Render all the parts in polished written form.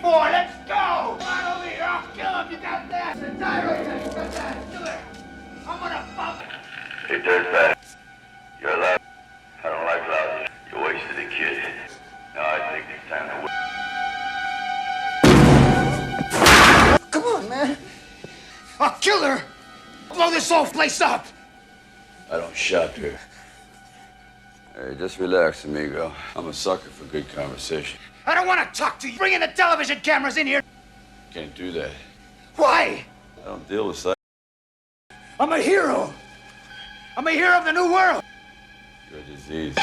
for? Let's go! Come on over here, I'll kill him. You got that? The die right there. You got that? Do it. I'm gonna bump it. Hey, dirtbag. You're loud. I don't like loud. You wasted a kid. Now I think it's time to... Come on, man. I'll kill her. Blow this whole place up. I don't shop here. Hey, just relax, amigo. I'm a sucker for good conversation. I don't want to talk to you. Bring in the television cameras in here. Can't do that. Why? I don't deal with such. I'm a hero. I'm a hero of the new world. You're a disease.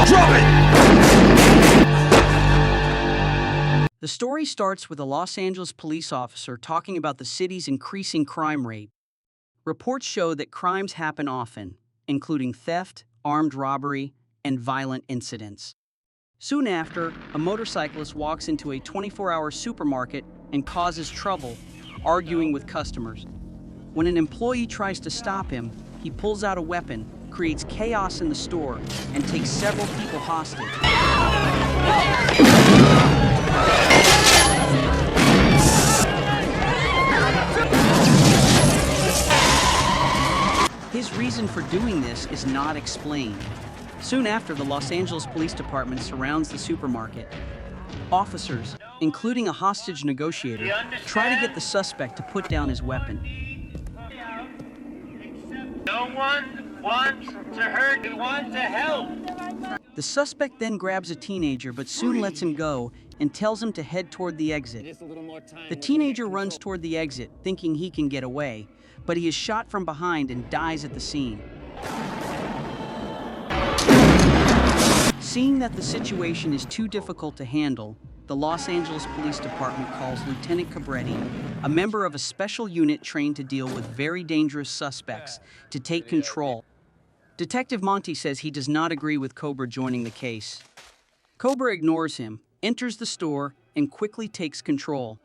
Drop it! The story starts with a Los Angeles police officer talking about the city's increasing crime rate. Reports show that crimes happen often, including theft, armed robbery, and violent incidents. Soon after, a motorcyclist walks into a 24-hour supermarket and causes trouble, arguing with customers. When an employee tries to stop him, he pulls out a weapon, creates chaos in the store, and takes several people hostage. His reason for doing this is not explained. Soon after, the Los Angeles Police Department surrounds the supermarket. Officers, including a hostage negotiator, try to get the suspect to put down his weapon. No one wants to hurt, we want to help. The suspect then grabs a teenager but soon lets him go and tells him to head toward the exit. The teenager runs toward the exit, thinking he can get away, but he is shot from behind and dies at the scene. Seeing that the situation is too difficult to handle, the Los Angeles Police Department calls Lieutenant Cobretti, a member of a special unit trained to deal with very dangerous suspects, to take control. Detective Monty says he does not agree with Cobra joining the case. Cobra ignores him, enters the store, and quickly takes control.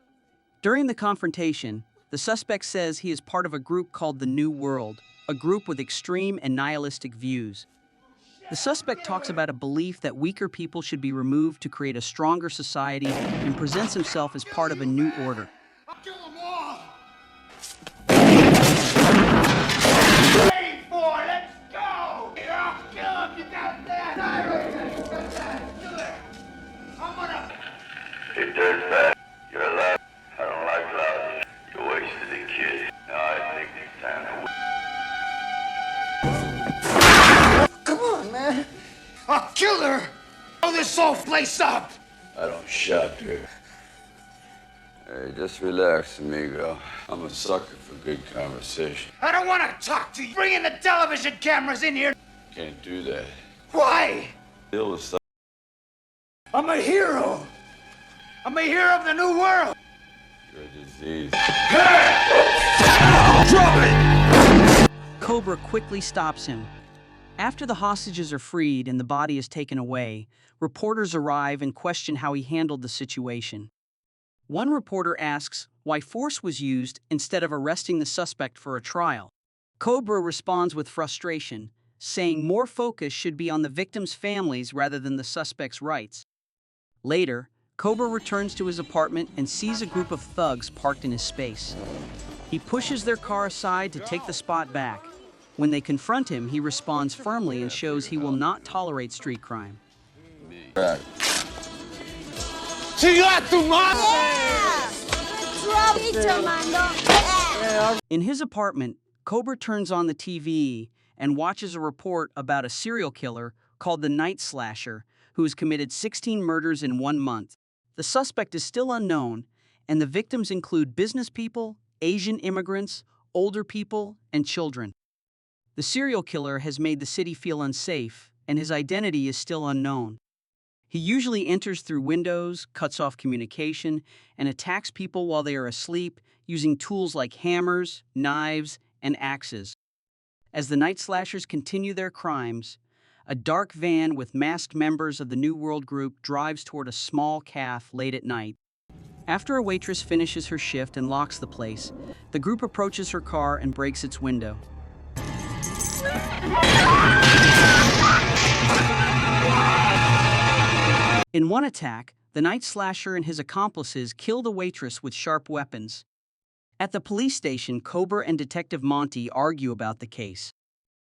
During the confrontation, the suspect says he is part of a group called the New World, a group with extreme and nihilistic views. The suspect talks about a belief that weaker people should be removed to create a stronger society and presents himself as part of a new order. I'll kill them all. Ready for? Let's go. Here, I'll kill him. You got that? Die right there. You got that? Do it. I'm gonna... Hey, dirtbag. You're loud. I don't like loud. You wasted a kid. Now I think it's time to... Come on, man. I'll kill her. Blow this whole place up. I don't shop here. Hey, just relax, amigo. I'm a sucker for good conversation. I don't want to talk to you. Bring in the television cameras in here. Can't do that. Why? Deal with such. I'm a hero. I'm a hero of the new world. You're a disease. Drop it! Cobra quickly stops him. After the hostages are freed and the body is taken away, reporters arrive and question how he handled the situation. One reporter asks why force was used instead of arresting the suspect for a trial. Cobra responds with frustration, saying more focus should be on the victims' families rather than the suspect's rights. Later, Cobra returns to his apartment and sees a group of thugs parked in his space. He pushes their car aside to take the spot back. When they confront him, he responds firmly and shows he will not tolerate street crime. Right. In his apartment, Cobra turns on the TV and watches a report about a serial killer called the Night Slasher, who has committed 16 murders in 1 month. The suspect is still unknown, and the victims include business people, Asian immigrants, older people, and children. The serial killer has made the city feel unsafe, and his identity is still unknown. He usually enters through windows, cuts off communication, and attacks people while they are asleep using tools like hammers, knives, and axes. As the Night Slashers continue their crimes, a dark van with masked members of the New World group drives toward a small cafe late at night. After a waitress finishes her shift and locks the place, the group approaches her car and breaks its window. In one attack, the night slasher and his accomplices kill the waitress with sharp weapons. At the police station, Cobra and Detective Monty argue about the case.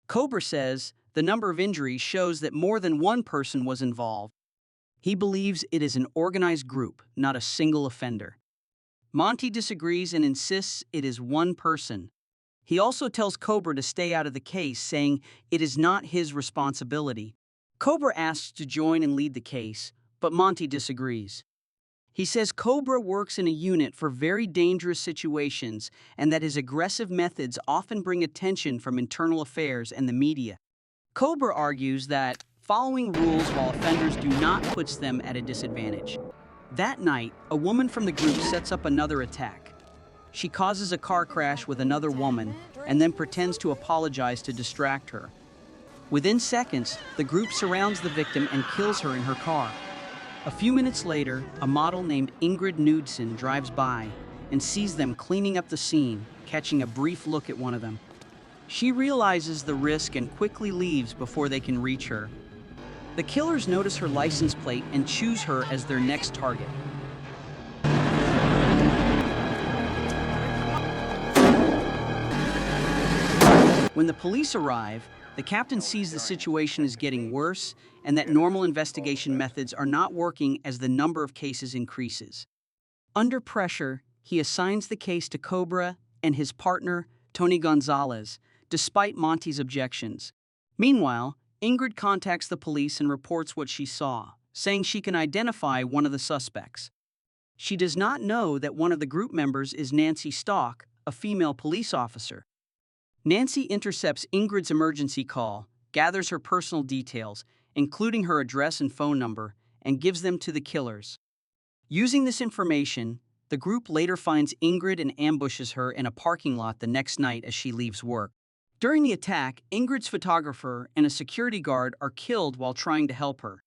Cobra says the number of injuries shows that more than one person was involved. He believes it is an organized group, not a single offender. Monty disagrees and insists it is one person. He also tells Cobra to stay out of the case, saying it is not his responsibility. Cobra asks to join and lead the case, but Monty disagrees. He says Cobra works in a unit for very dangerous situations and that his aggressive methods often bring attention from internal affairs and the media. Cobra argues that following rules while offenders do not puts them at a disadvantage. That night, a woman from the group sets up another attack. She causes a car crash with another woman and then pretends to apologize to distract her. Within seconds, the group surrounds the victim and kills her in her car. A few minutes later, a model named Ingrid Knudsen drives by and sees them cleaning up the scene, catching a brief look at one of them. She realizes the risk and quickly leaves before they can reach her. The killers notice her license plate and choose her as their next target. When the police arrive, the captain sees the situation is getting worse and that normal investigation methods are not working as the number of cases increases. Under pressure, he assigns the case to Cobra and his partner, Tony Gonzalez, despite Monty's objections. Meanwhile, Ingrid contacts the police and reports what she saw, saying she can identify one of the suspects. She does not know that one of the group members is Nancy Stock, a female police officer. Nancy intercepts Ingrid's emergency call, gathers her personal details, including her address and phone number, and gives them to the killers. Using this information, the group later finds Ingrid and ambushes her in a parking lot the next night as she leaves work. During the attack, Ingrid's photographer and a security guard are killed while trying to help her.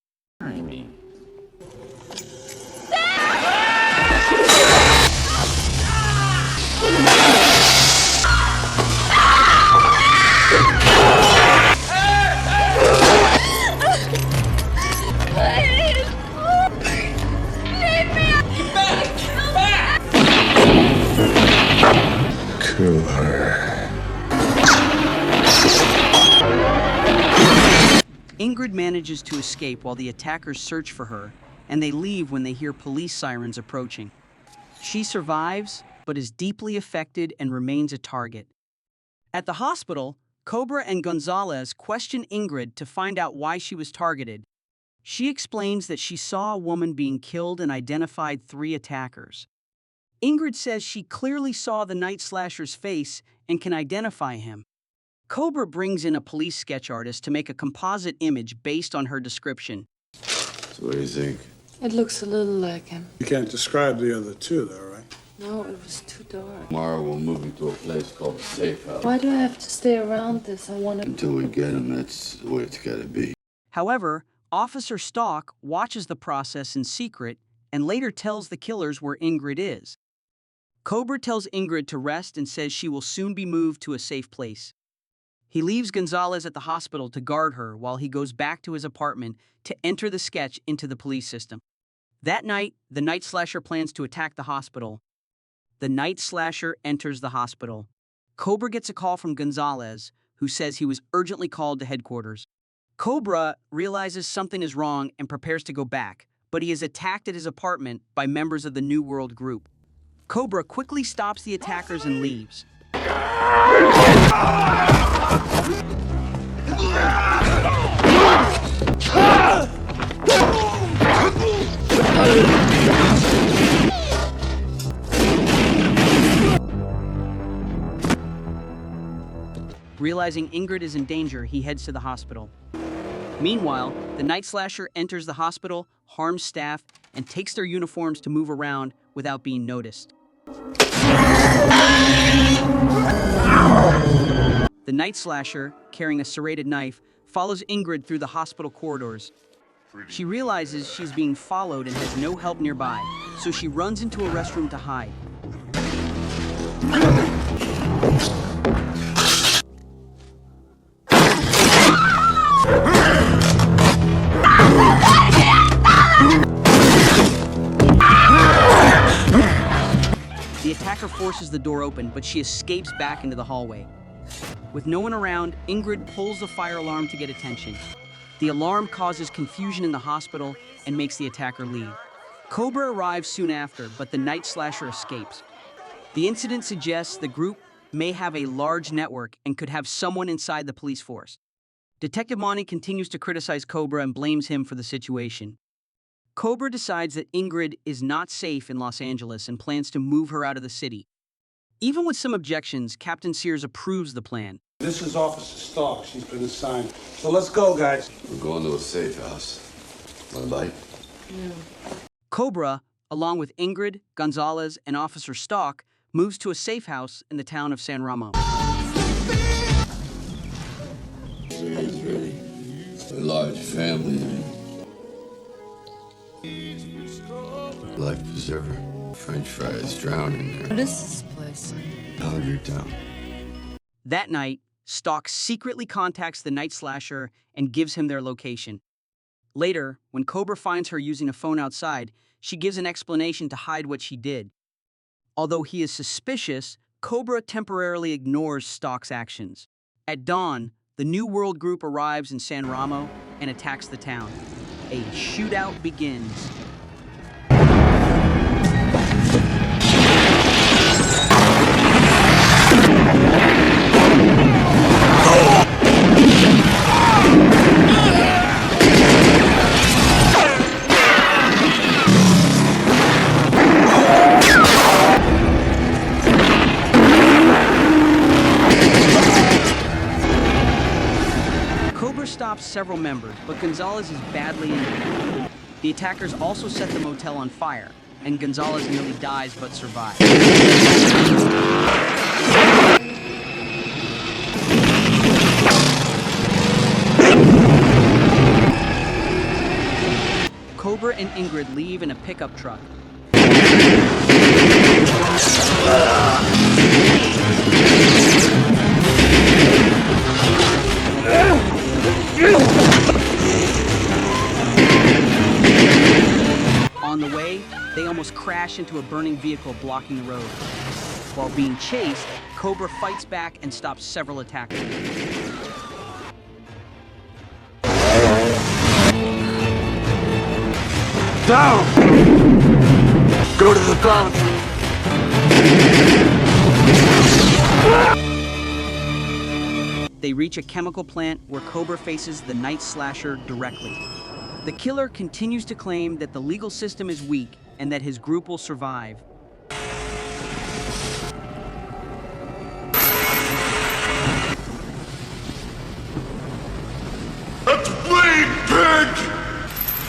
Kill her. Ingrid manages to escape while the attackers search for her, and they leave when they hear police sirens approaching. She survives, but is deeply affected and remains a target. At the hospital, Cobra and Gonzalez question Ingrid to find out why she was targeted. She explains that she saw a woman being killed and identified 3 attackers. Ingrid says she clearly saw the night slasher's face and can identify him. Cobra brings in a police sketch artist to make a composite image based on her description. So what do you think? It looks a little like him. You can't describe the other two, though, right? No, it was too dark. Tomorrow we'll move him to a place called the Safe House. Why do I have to stay around this? I want to... Until we get him, that's the way it's gotta be. However, Officer Stock watches the process in secret and later tells the killers where Ingrid is. Cobra tells Ingrid to rest and says she will soon be moved to a safe place. He leaves Gonzalez at the hospital to guard her while he goes back to his apartment to enter the sketch into the police system. That night, the night slasher plans to attack the hospital. The night slasher enters the hospital. Cobra gets a call from Gonzalez, who says he was urgently called to headquarters. Cobra realizes something is wrong and prepares to go back, but he is attacked at his apartment by members of the New World group. Cobra quickly stops the attackers and leaves. Realizing Ingrid is in danger, he heads to the hospital. Meanwhile, the night slasher enters the hospital, harms staff, and takes their uniforms to move around without being noticed. The night slasher, carrying a serrated knife, follows Ingrid through the hospital corridors. She realizes she's being followed and has no help nearby, so she runs into a restroom to hide. attacker forces the door open, but she escapes back into the hallway. With no one around, Ingrid pulls the fire alarm to get attention. The alarm causes confusion in the hospital and makes the attacker leave. Cobra arrives soon after, but the night slasher escapes. The incident suggests the group may have a large network and could have someone inside the police force. Detective Monty continues to criticize Cobra and blames him for the situation. Cobra decides that Ingrid is not safe in Los Angeles and plans to move her out of the city. Even with some objections, Captain Sears approves the plan. This is Officer Stark. She's been assigned. So let's go, guys. We're going to a safe house. Want a bite? Cobra, along with Ingrid, Gonzalez, and Officer Stark, moves to a safe house in the town of San Ramo. It's really a large family. Life preserver. French fries drowned in there. What is this place? Hungry town. That night, Stark secretly contacts the night slasher and gives him their location. Later, when Cobra finds her using a phone outside, she gives an explanation to hide what she did. Although he is suspicious, Cobra temporarily ignores Stark's actions. At dawn, the New World Group arrives in San Ramo and attacks the town. A shootout begins. Stops several members, but Gonzalez is badly injured. The attackers also set the motel on fire, and Gonzalez nearly dies but survives. Cobra and Ingrid leave in a pickup truck. On the way, they almost crash into a burning vehicle blocking the road. While being chased, Cobra fights back and stops several attackers. Down! Go to the ground! They reach a chemical plant where Cobra faces the night slasher directly. The killer continues to claim that the legal system is weak and that his group will survive. Let's bleed, pig!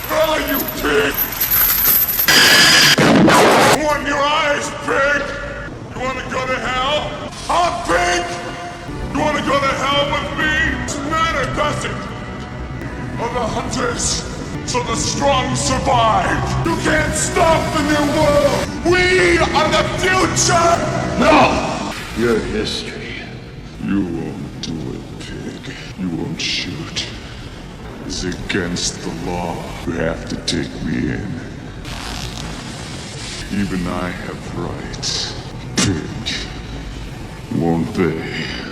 Oh, you pig! I want your eyes, pig! You wanna go to hell? Huh, pig? You wanna go to hell with me? Doesn't matter, does it? Of the hunters, so the strong survive. You can't stop the new world! We are the future! No! Your history. You won't do it, pig. You won't shoot. It's against the law. You have to take me in. Even I have rights. Pig. Won't they?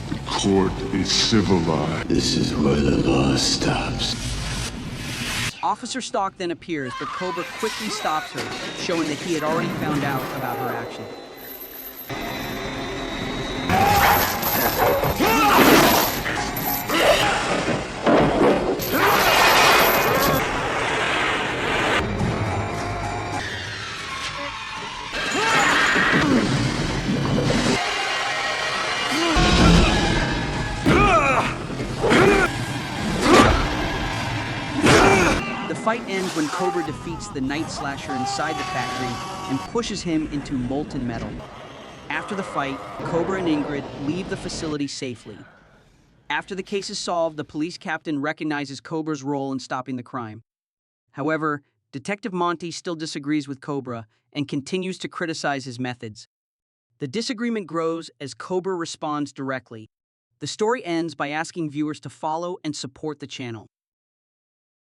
The court is civilized. This is where the law stops. Officer Stark then appears, but Cobra quickly stops her, showing that he had already found out about her action. The fight ends when Cobra defeats the night slasher inside the factory and pushes him into molten metal. After the fight, Cobra and Ingrid leave the facility safely. After the case is solved, the police captain recognizes Cobra's role in stopping the crime. However, Detective Monty still disagrees with Cobra and continues to criticize his methods. The disagreement grows as Cobra responds directly. The story ends by asking viewers to follow and support the channel.